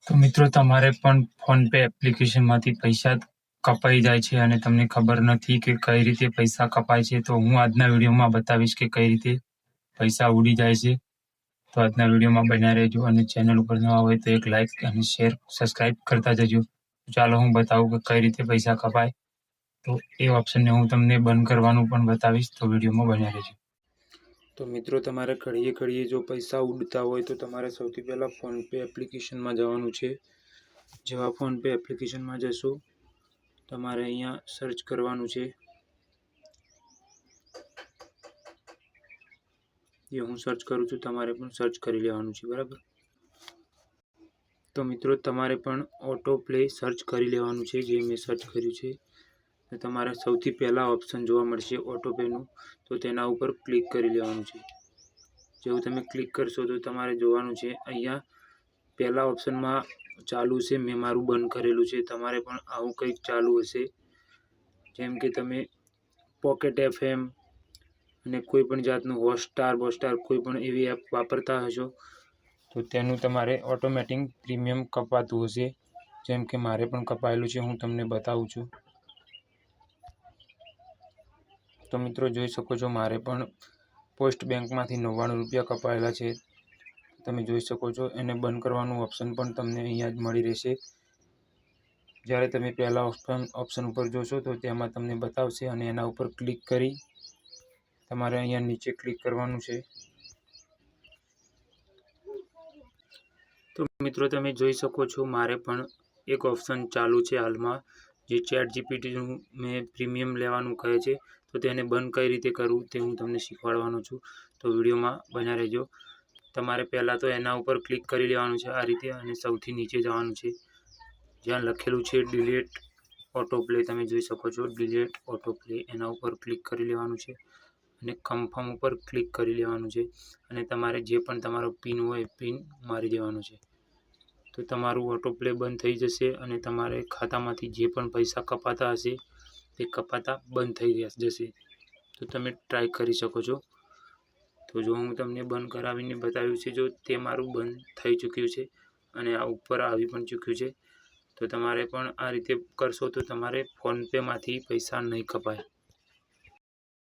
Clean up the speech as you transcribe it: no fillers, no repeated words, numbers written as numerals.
તો મિત્રો તમારે પણ ફોનપે એપ્લિકેશનમાંથી પૈસા કપાઈ જાય છે અને તમને ખબર નથી કે કઈ રીતે પૈસા કપાય છે, તો હું આજના વિડીયોમાં બતાવીશ કે કઈ રીતે પૈસા ઉડી જાય છે. તો આજના વિડીયોમાં બન્યા રહેજો અને ચેનલ ઉપર નવા હોય તો એક લાઇક અને શેર સબસ્ક્રાઇબ કરતા જજો. ચાલો હું બતાવું કે કઈ રીતે પૈસા કપાય. તો એ ઓપ્શનને હું તમને બંધ કરવાનું પણ બતાવીશ, તો વિડીયોમાં બન્યા રહેજો. તો મિત્રો તમારે ઘડીએ જો પૈસા ઉડતા હોય તો તમારે સૌથી પહેલાં ફોનપે એપ્લિકેશનમાં જવાનું છે. જેવા ફોનપે એપ્લિકેશનમાં જશો તમારે અહીંયા સર્ચ કરવાનું છે. એ હું સર્ચ કરું છું, તમારે પણ સર્ચ કરી લેવાનું છે, બરાબર. તો મિત્રો તમારે પણ ઓટો પ્લે સર્ચ કરી લેવાનું છે, જે મેં સર્ચ કર્યું છે. તો તમારે સૌથી પહેલાં ઓપ્શન જોવા મળશે ઓટો પેનું, તો તેના ઉપર ક્લિક કરી લેવાનું છે. જેવું તમે ક્લિક કરશો તો તમારે જોવાનું છે અહીંયા પહેલા ઓપ્શનમાં ચાલુ છે, મેં મારું બંધ કરેલું છે. તમારે પણ આવું કંઈક ચાલુ હશે, જેમ કે તમે પોકેટ FM અને કોઈ પણ જાતનું હોટસ્ટાર કોઈ પણ એવી એપ વાપરતા હશો તો તેનું તમારે ઓટોમેટિક પ્રીમિયમ કપાતું હશે. જેમ કે મારે પણ કપાયેલું છે, હું તમને બતાવું છું. તો મિત્રો જોઈ શકો છો મારે પણ પોસ્ટ બેંકમાંથી 99 રૂપિયા કપાયેલા છે. તમે જોઈ શકો છો. એને બંધ કરવાનું ઓપ્શન પણ તમને અહીંયા જ મળી રહેશે. જ્યારે તમે પહેલા ઓપ્શન ઉપર જોશો તો તેમાં તમને બતાવશે અને એના ઉપર ક્લિક કરી તમારે અહીંયા નીચે ક્લિક કરવાનું છે. તો મિત્રો તમે જોઈ શકો છો મારે પણ એક ઓપ્શન ચાલુ છે હાલમાં, જે ચેટ જીપીટીનું મેં પ્રીમિયમ લેવાનું કહે છે. તો તેને બંધ કઈ રીતે કરવું તે હું તમને શીખવાડવાનો છું, તો વિડીયોમાં બન્યા રહેજો. તમારે પહેલાં તો એના ઉપર ક્લિક કરી લેવાનું છે આ રીતે, અને સૌથી નીચે જવાનું છે જ્યાં લખેલું છે ડિલીટ ઓટો પ્લે. તમે જોઈ શકો છો ડિલીટ ઓટો પ્લે, એના ઉપર ક્લિક કરી લેવાનું છે અને કન્ફર્મ ઉપર ક્લિક કરી લેવાનું છે. અને તમારે જે પણ તમારો પિન હોય પિન મારી દેવાનો છે. તો તમારું ઓટો પ્લે બંધ થઈ જશે અને તમારે ખાતામાંથી જે પણ પૈસા કપાતા હશે તે કપાતા બંધ થઈ જશે. તો તમે ટ્રાય કરી શકો છો. તો જો હું તમને બંધ કરાવીને બતાવ્યું છે, જો તે મારું બંધ થઈ ચૂક્યું છે અને આ ઉપર આવી પણ ચૂક્યું છે. તો તમારે પણ આ રીતે કરશો તો તમારે ફોનપેમાંથી પૈસા નહીં કપાય.